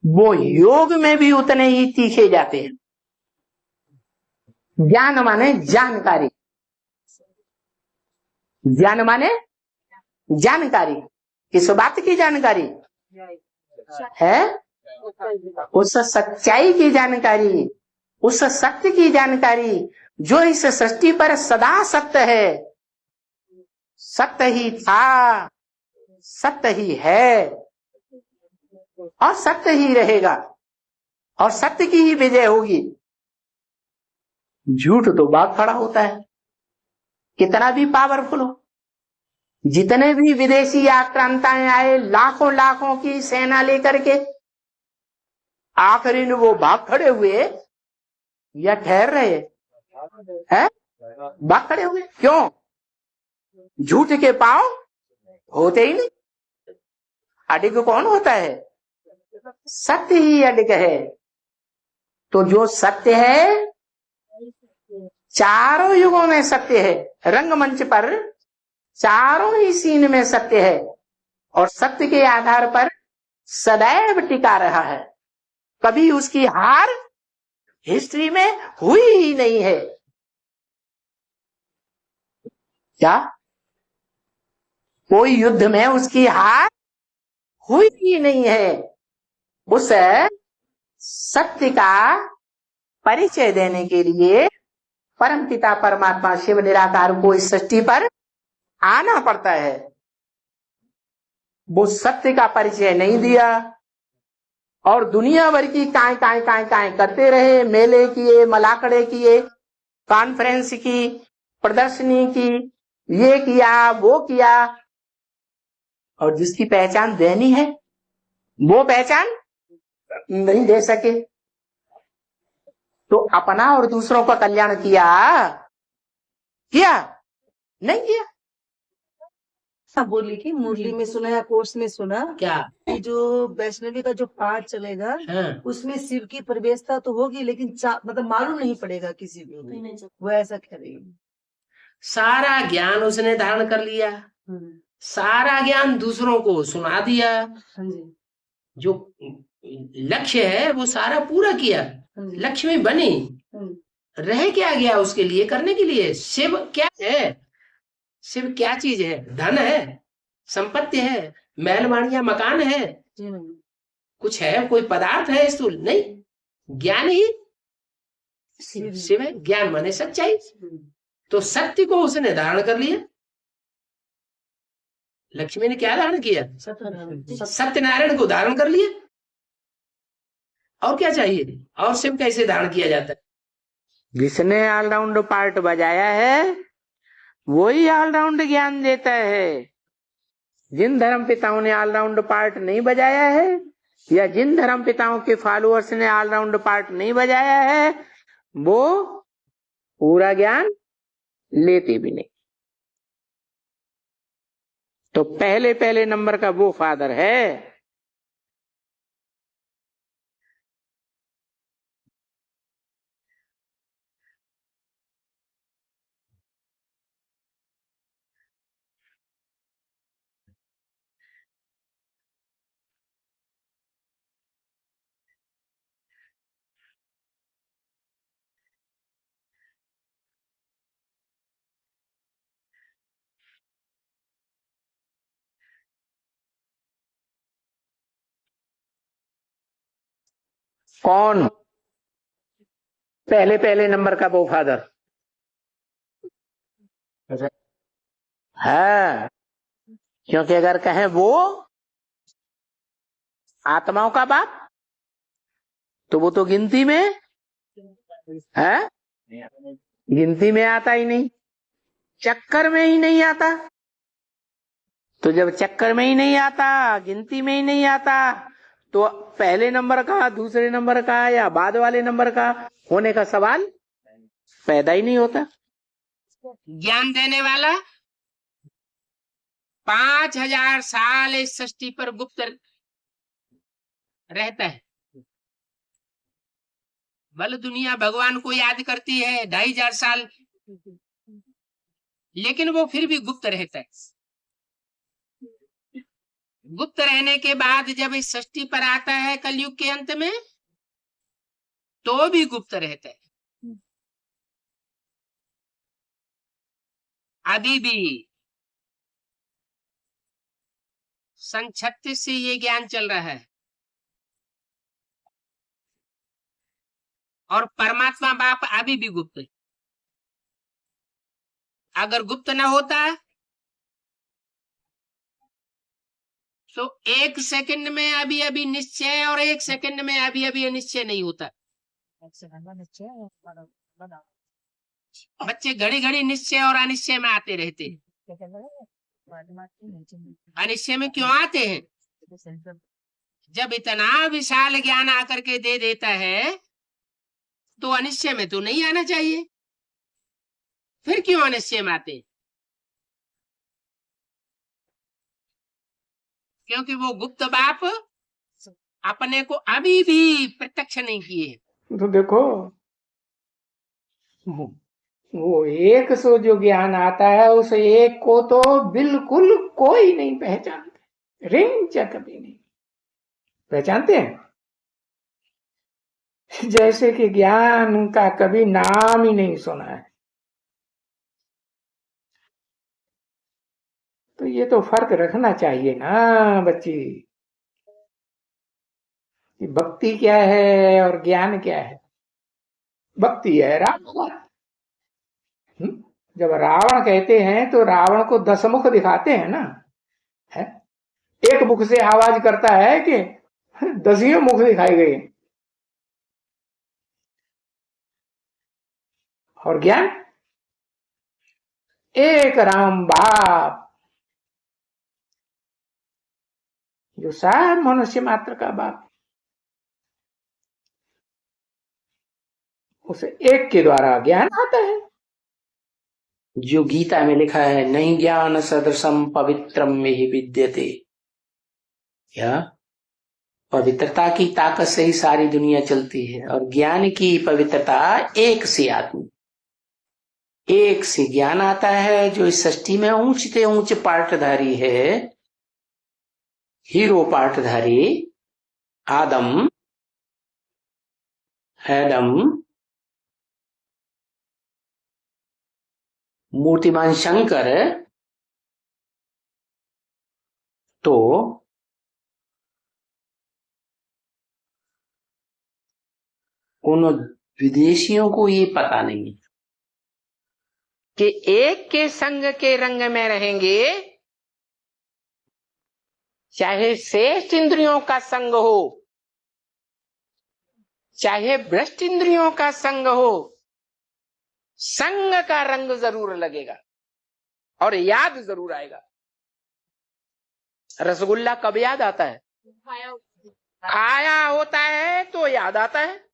वो योग में भी उतने ही तीखे जाते हैं। ज्ञान माने जानकारी, ज्ञान माने जानकारी। किस बात की जानकारी है? उस सच्चाई की जानकारी, उस सत्य की जानकारी जो इस सृष्टि पर सदा सत्य है। सत्य ही था, सत्य ही है और सत्य ही रहेगा और सत्य की ही विजय होगी। झूठ तो बात खड़ा होता है, कितना भी पावरफुल हो, जितने भी विदेशी आक्रांताएं आए, लाखों लाखों की सेना लेकर के, आखिरी में वो भाग खड़े हुए या ठहर रहे हैं? भाग खड़े हुए। क्यों? झूठ के पांव होते ही नहीं। अडिग कौन होता है? सत्य ही अडिग है। तो जो सत्य है, चारों युगों में सत्य है। रंगमंच पर चारों ही सीन में सत्य है और सत्य के आधार पर सदैव टिका रहा है। कभी उसकी हार हिस्ट्री में हुई ही नहीं है। क्या कोई युद्ध में उसकी हार हुई ही नहीं है? उस सत्य का परिचय देने के लिए परमपिता परमात्मा शिव निराकार को इस सृष्टि पर आना पड़ता है। वो सत्य का परिचय नहीं दिया और दुनिया भर की काय करते रहे। मेले किए, मलाकड़े किए, कॉन्फ्रेंस की, प्रदर्शनी की, ये किया वो किया, और जिसकी पहचान देनी है वो पहचान नहीं दे सके। तो अपना और दूसरों का कल्याण किया नहीं किया। बोली कि मुरली में सुना या कोर्स में सुना क्या? कि जो वैष्णवी का जो पाठ चलेगा उसमें शिव की प्रवेशता तो होगी, लेकिन मतलब मालूम नहीं पड़ेगा किसी को। वो ऐसा कह रही है। सारा ज्ञान उसने धारण कर लिया, सारा ज्ञान दूसरों को सुना दिया। जो लक्ष्य है वो सारा पूरा किया, लक्ष्य में बनी। रह क्या गया उसके लिए, करने के लिए? शिव क्या है? शिव क्या चीज है? धन है, संपत्ति है, महलवाड़ियां, मकान है, कुछ है? कोई पदार्थ है स्थूल? नहीं, ज्ञान ही शिव है। ज्ञान माने सच्चाई। तो सत्य को उसने धारण कर लिया। लक्ष्मी ने क्या धारण किया? सत्यनारायण को धारण कर लिया। और क्या चाहिए? और शिव कैसे धारण किया जाता है? जिसने ऑलराउंड पार्ट बजाया है वही ऑलराउंड ज्ञान देता है। जिन धर्म पिताओं ने ऑलराउंड पार्ट नहीं बजाया है या जिन धर्म पिताओं के फॉलोअर्स ने ऑलराउंड पार्ट नहीं बजाया है वो पूरा ज्ञान लेते भी नहीं। तो पहले नंबर का वो फादर है। कौन? पहले नंबर का वो फादर है। क्योंकि अगर कहें वो आत्माओं का बाप तो वो तो गिनती में है, गिनती में आता ही नहीं, चक्कर में ही नहीं आता। तो जब चक्कर में ही नहीं आता, गिनती में ही नहीं आता, तो पहले नंबर का, दूसरे नंबर का या बाद वाले नंबर का होने का सवाल पैदा ही नहीं होता। ज्ञान देने वाला 5000 साल इस सृष्टि पर गुप्त रहता है। बल दुनिया भगवान को याद करती है 2500 साल, लेकिन वो फिर भी गुप्त रहता है। गुप्त रहने के बाद जब इस सृष्टि पर आता है कलयुग के अंत में, तो भी गुप्त रहता है। अभी भी सन 36 से ये ज्ञान चल रहा है। और परमात्मा बाप अभी भी गुप्त है। अगर गुप्त ना होता तो एक सेकंड में अभी अभी निश्चय और एक सेकंड में अभी अभी अनिश्चय नहीं होता। बच्चे घड़ी घड़ी निश्चय और अनिश्चय में आते रहते हैं। अनिश्चय में क्यों आते हैं? जब इतना विशाल ज्ञान आकर के दे देता है तो अनिश्चय में तो नहीं आना चाहिए, फिर क्यों अनिश्चय में आते? क्योंकि वो गुप्त बाप अपने को अभी भी प्रत्यक्ष नहीं किए। तो देखो वो एक सो जो ज्ञान आता है उस एक को तो बिल्कुल कोई नहीं पहचानते, रिंच कभी नहीं पहचानते हैं। जैसे कि ज्ञान का कभी नाम ही नहीं सुना है। तो ये तो फर्क रखना चाहिए ना बच्ची, कि भक्ति क्या है और ज्ञान क्या है। भक्ति है राम। जब रावण कहते हैं तो रावण को 10 मुख दिखाते हैं ना, है? एक मुख से आवाज करता है कि 10 मुख दिखाए गए। और ज्ञान एक राम बाप, जो सब मनुष्य मात्र का बाप, उसे एक के द्वारा ज्ञान आता है। जो गीता में लिखा है, नहीं ज्ञान सदृशम पवित्रम में ही विद्यते। या पवित्रता की ताकत से ही सारी दुनिया चलती है, और ज्ञान की पवित्रता एक से आती, एक से ज्ञान आता है। जो इस सृष्टि में ऊंचे ऊंचे पार्टधारी है, हीरो पार्टधारी, आदम, एडम, मूर्तिमान शंकर, तो उन विदेशियों को ये पता नहीं कि एक के संग के रंग में रहेंगे, चाहे श्रेष्ठ इंद्रियों का संग हो, चाहे भ्रष्ट इंद्रियों का संग हो, संग का रंग जरूर लगेगा और याद जरूर आएगा। रसगुल्ला कब याद आता है? खाया होता है तो याद आता है।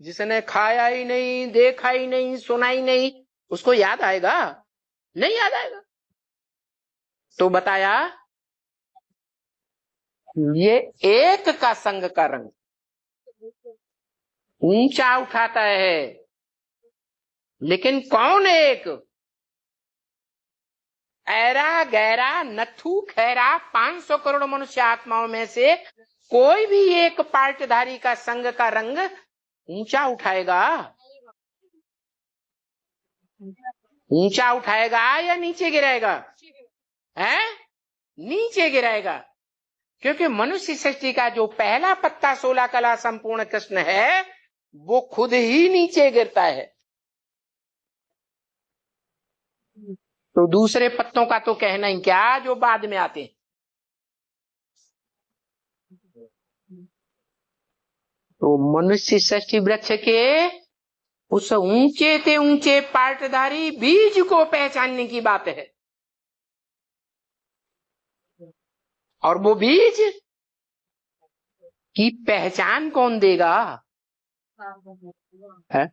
जिसने खाया ही नहीं, देखा ही नहीं, सुना ही नहीं, उसको याद आएगा? नहीं याद आएगा। तो बताया ये एक का संग का रंग ऊंचा उठाता है। लेकिन कौन एक? ऐरा गैरा नथु खैरा 500 करोड़ मनुष्य आत्माओं में से कोई भी एक पार्टधारी का संग का रंग ऊंचा उठाएगा। ऊंचा उठाएगा या नीचे गिराएगा? है नीचे गिराएगा। क्योंकि मनुष्य सृष्टि का जो पहला पत्ता 16 कला संपूर्ण कृष्ण है, वो खुद ही नीचे गिरता है। तो दूसरे पत्तों का तो कहना ही क्या, जो बाद में आते हैं। तो मनुष्य सृष्टि वृक्ष के उस ऊंचे से ऊंचे पार्टधारी बीज को पहचानने की बात है। और वो बीज की पहचान कौन देगा? है?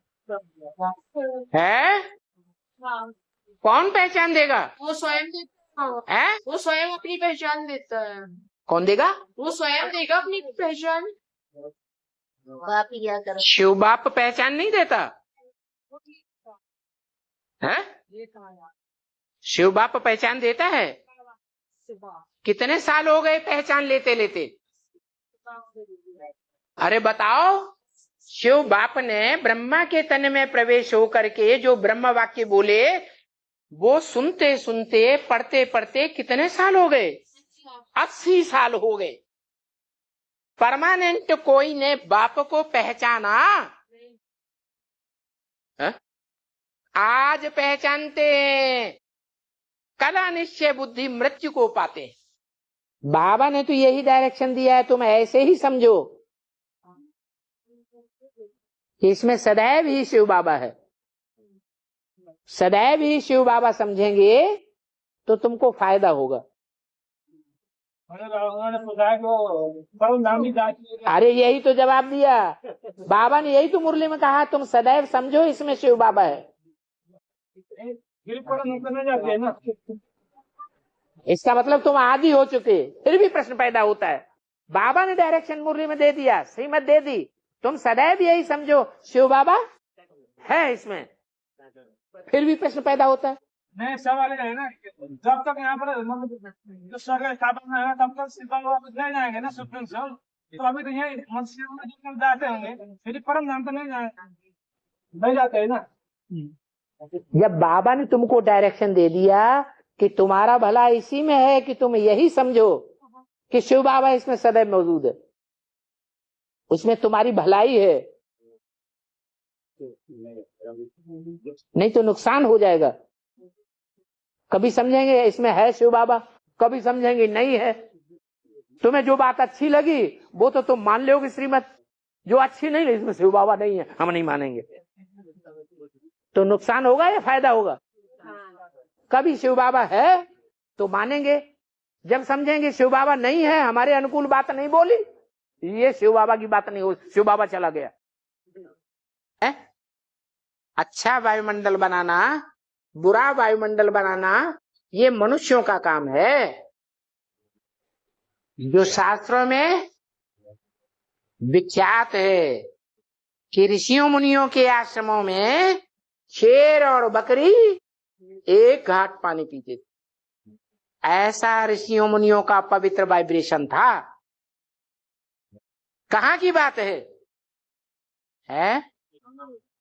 कौन पहचान देगा? वो स्वयं देता है? वो स्वयं अपनी पहचान देता है। कौन देगा? वो स्वयं देगा अपनी पहचान। बाप ही क्या कर? शिव बाप पहचान नहीं देता है? शिव बाप पहचान देता है। कितने साल हो गए पहचान लेते लेते? अरे बताओ, शिव बाप ने ब्रह्मा के तन में प्रवेश हो करके जो ब्रह्म वाक्य बोले, वो सुनते सुनते पढ़ते पढ़ते कितने साल हो गए? 80 साल हो गए। परमानेंट कोई ने बाप को पहचाना? है? आज पहचानते हैं, कला निश्चय बुद्धि मृत्यु को पाते हैं। बाबा ने तो यही डायरेक्शन दिया है, तुम ऐसे ही समझो कि इसमें सदैव ही शिव बाबा है। सदैव ही शिव बाबा समझेंगे तो तुमको फायदा होगा। अरे यही तो जवाब दिया बाबा ने, यही तो मुरली में कहा, तुम सदैव समझो इसमें शिव बाबा है। इसका मतलब तुम आदी हो चुके, फिर भी प्रश्न पैदा होता है। बाबा ने डायरेक्शन मुरली में दे दिया, श्रीमत दे दी, तुम सदैव यही समझो शिव बाबा है इसमें, फिर भी प्रश्न पैदा होता है। नहीं, सवाल है ना, जब तक यहाँ पर जो सरकार स्थापना है तब तक शिव बाबा नहीं जाएंगे ना सुप्रीम कोर्ट। तो अभी तो यही मत्स्य जाते होंगे, फिर परम धाम तो नहीं जाते है ना। जब बाबा ने तुमको डायरेक्शन दे दिया कि तुम्हारा भला इसी में है कि तुम यही समझो कि शिव बाबा इसमें सदैव मौजूद है, उसमें तुम्हारी भलाई है, नहीं तो नुकसान हो जाएगा। कभी समझेंगे इसमें है शिव बाबा, कभी समझेंगे नहीं है। तुम्हें जो बात अच्छी लगी वो तो तुम मान लोगे श्रीमत, जो अच्छी नहीं लगी इसमें शिव बाबा नहीं है, हम नहीं मानेंगे। तो नुकसान होगा या फायदा होगा? कभी शिव बाबा है तो मानेंगे, जब समझेंगे शिव बाबा नहीं है, हमारे अनुकूल बात नहीं बोली, ये शिव बाबा की बात नहीं हो, शिव बाबा चला गया है? अच्छा वायुमंडल बनाना, बुरा वायुमंडल बनाना, ये मनुष्यों का काम है। जो शास्त्रों में विख्यात है कि ऋषियों मुनियों के आश्रमों में शेर और बकरी एक घाट पानी पीते थे, ऐसा ऋषियों मुनियों का पवित्र वाइब्रेशन था। कहाँ की बात है?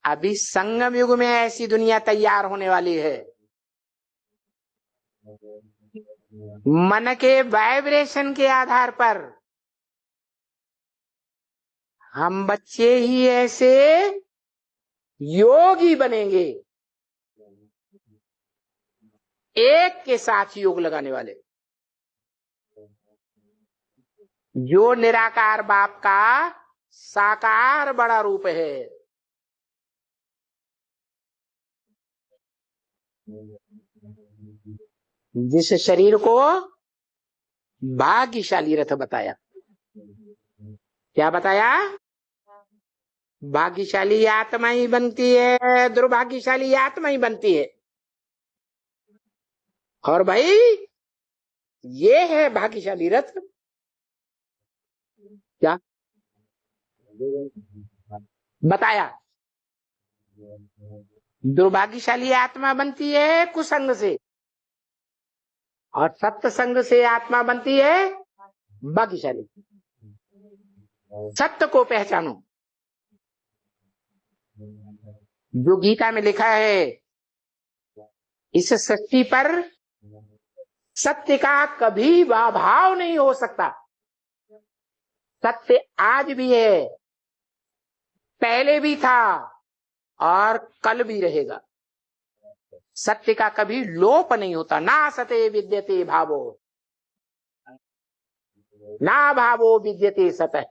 अभी संगम युग में ऐसी दुनिया तैयार होने वाली है। मन के वाइब्रेशन के आधार पर हम बच्चे ही ऐसे योगी बनेंगे, एक के साथ योग लगाने वाले, जो निराकार बाप का साकार बड़ा रूप है। जिस शरीर को भाग्यशाली रथ बताया, क्या बताया? भाग्यशाली आत्मा ही बनती है, दुर्भाग्यशाली आत्मा ही बनती है। और भाई ये है भाग्यशाली रथ। क्या बताया? दुर्भाग्यशाली आत्मा बनती है कुसंग से, और सत्संग से आत्मा बनती है भाग्यशाली। सत्य को पहचानो, जो गीता में लिखा है, इस सृष्टि पर सत्य का कभी अभाव नहीं हो सकता। सत्य आज भी है, पहले भी था और कल भी रहेगा। सत्य का कभी लोप नहीं होता। ना सते विद्यते भावो, ना भावो विद्यते सतः।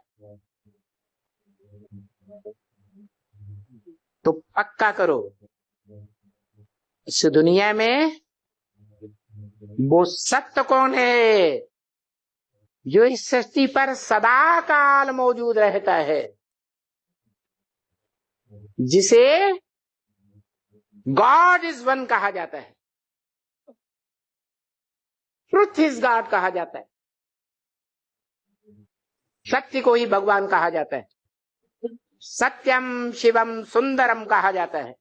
तो पक्का करो, इस दुनिया में वो सत्य कौन है जो इस सृष्टि पर सदा काल मौजूद रहता है, जिसे गॉड इज वन कहा जाता है, ट्रुथ इज गॉड कहा जाता है, सत्य को ही भगवान कहा जाता है, सत्यम शिवम सुंदरम कहा जाता है।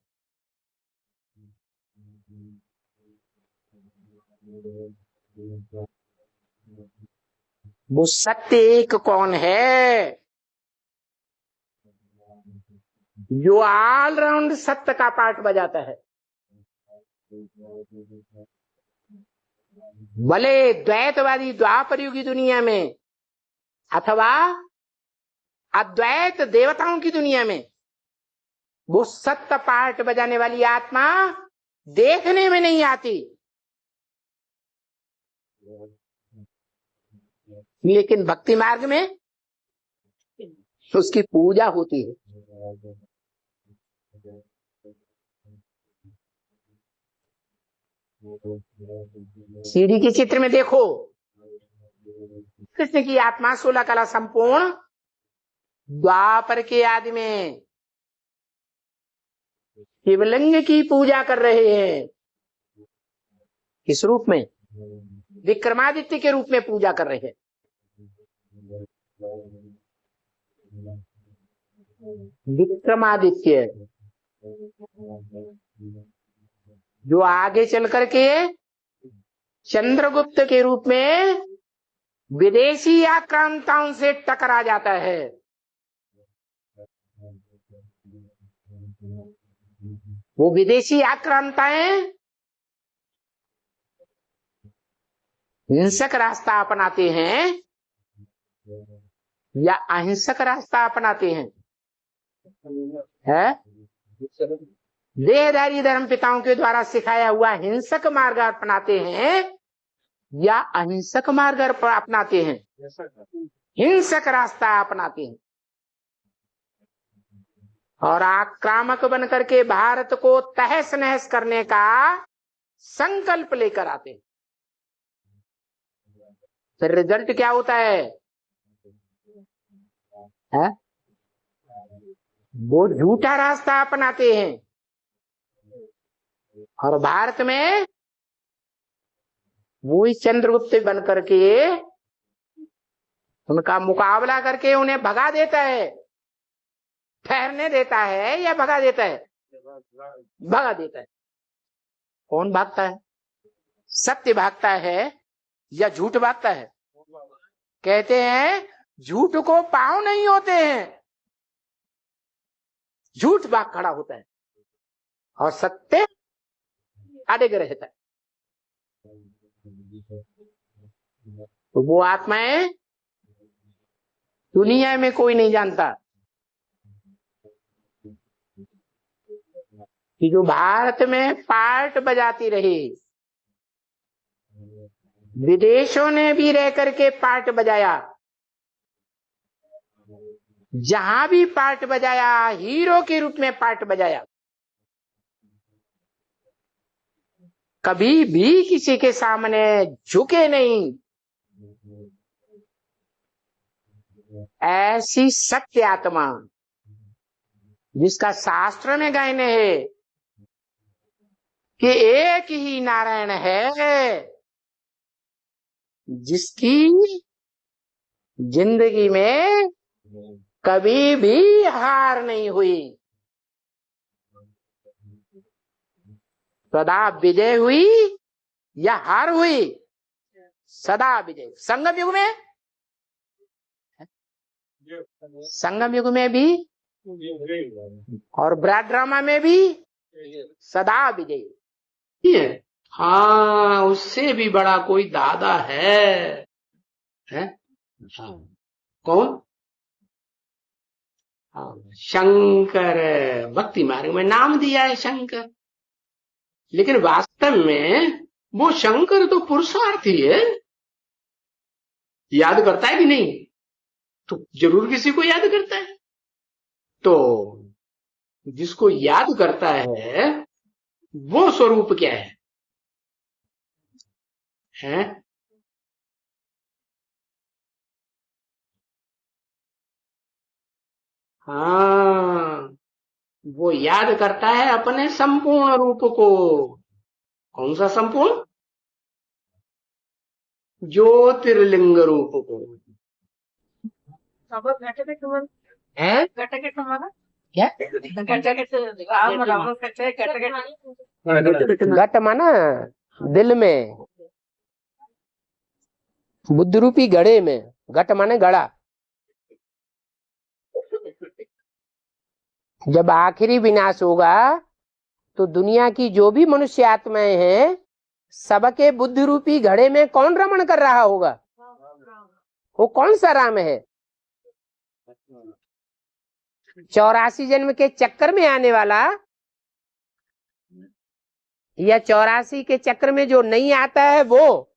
वो सत्य एक कौन है? जो ऑलराउंड सत्य का पार्ट बजाता है। भले द्वैतवादी द्वापर युगी दुनिया में अथवा अद्वैत देवताओं की दुनिया में वो सत्य पार्ट बजाने वाली आत्मा देखने में नहीं आती, लेकिन भक्ति मार्ग में उसकी पूजा होती है। सीढ़ी के चित्र में देखो, कृष्ण की आत्मा 16 कला संपूर्ण द्वापर के आदि में शिवलिंग की पूजा कर रहे हैं। किस रूप में? विक्रमादित्य के रूप में पूजा कर रहे हैं। विक्रमादित्य जो आगे चल करके चंद्रगुप्त के रूप में विदेशी आक्रांताओं से टकरा जाता है। वो विदेशी आक्रांताएं हिंसक रास्ता अपनाते हैं या अहिंसक रास्ता अपनाते हैं? है देहधारी धर्म पिताओं के द्वारा सिखाया हुआ हिंसक मार्ग अपनाते हैं या अहिंसक मार्ग अपनाते हैं? हिंसक रास्ता अपनाते हैं और आक्रामक बनकर के भारत को तहस नहस करने का संकल्प लेकर आते हैं। फिर रिजल्ट क्या होता है? वो झूठा रास्ता अपनाते हैं और भारत में वो ही चंद्रगुप्त बन करके उनका मुकाबला करके उन्हें भगा देता है। ठहरने देता है या भगा देता है? भगा देता है। कौन भागता है? सत्य भागता है या झूठ भागता है? कहते हैं झूठ को पांव नहीं होते हैं, झूठ भाग खड़ा होता है और सत्य अड़िग रहता है। तो वो आत्माएं दुनिया में कोई नहीं जानता कि जो भारत में पार्ट बजाती रही, विदेशों ने भी रह करके पार्ट बजाया। जहां भी पार्ट बजाया हीरो के रूप में पार्ट बजाया। कभी भी किसी के सामने झुके नहीं। ऐसी सत्य आत्मा जिसका शास्त्र में गायन है कि एक ही नारायण है, जिसकी जिंदगी में कभी भी हार नहीं हुई, सदा विजय हुई या हार हुई? सदा विजय। संगम युग में, संगम युग में भी और ब्रैड ड्रामा में भी सदा विजय। हाँ, उससे भी बड़ा कोई दादा है? कौन? शंकर। भक्ति मार्ग में नाम दिया है शंकर, लेकिन वास्तव में वो शंकर तो पुरुषार्थी है। याद करता है कि नहीं? तो जरूर किसी को याद करता है। तो जिसको याद करता है वो स्वरूप क्या है? हाँ, वो याद करता है अपने संपूर्ण रूप को। कौन सा संपूर्ण? ज्योतिर्लिंग रूप को। है क्या? घट माना दिल में, बुद्ध रूपी घड़े में घट माने घड़ा। जब आखिरी विनाश होगा तो दुनिया की जो भी मनुष्य आत्माएं हैं, सबके बुद्धि रूपी घड़े में कौन रमण कर रहा होगा? वो कौन सा राम है? 84 जन्म के चक्कर में आने वाला, या 84 के चक्र में जो नहीं आता है वो?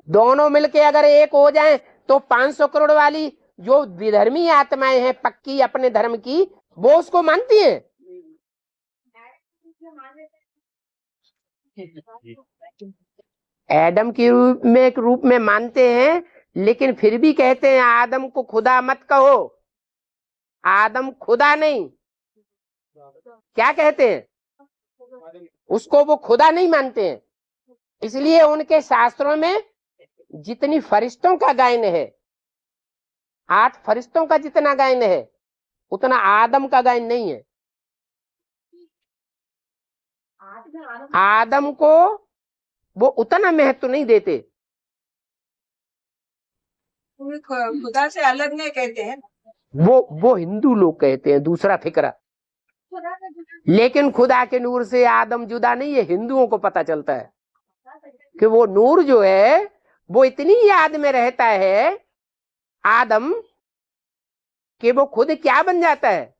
दोनों मिलके अगर एक हो जाएं तो 500 करोड़ वाली जो विधर्मी आत्माएं हैं पक्की अपने धर्म की, वो उसको मानती हैं। एडम के रूप में मानते हैं, लेकिन फिर भी कहते हैं आदम को खुदा मत कहो। आदम खुदा नहीं, क्या कहते हैं? उसको वो खुदा नहीं मानते हैं। इसलिए उनके शास्त्रों में जितनी फरिश्तों का गायन है, 8 फरिश्तों का जितना गायन है, उतना आदम का गायन नहीं है। आदम को वो उतना महत्व नहीं देते। खुदा से अलग नहीं कहते हैं। वो हिंदू लोग कहते हैं, दूसरा फिक्रा। लेकिन खुदा के नूर से आदम जुदा नहीं है। हिंदुओं को पता चलता है कि वो नूर जो है वो इतनी याद में रहता है आदम कि वो खुद क्या बन जाता है?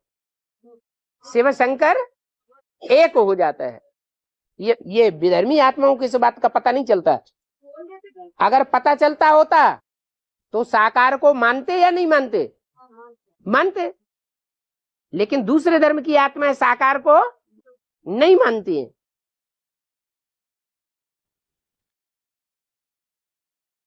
शिव शंकर एक हो जाता है। ये विधर्मी आत्माओं को इस बात का पता नहीं चलता। अगर पता चलता होता तो साकार को मानते या नहीं मानते? मानते। लेकिन दूसरे धर्म की आत्माएं साकार को नहीं मानती हैं।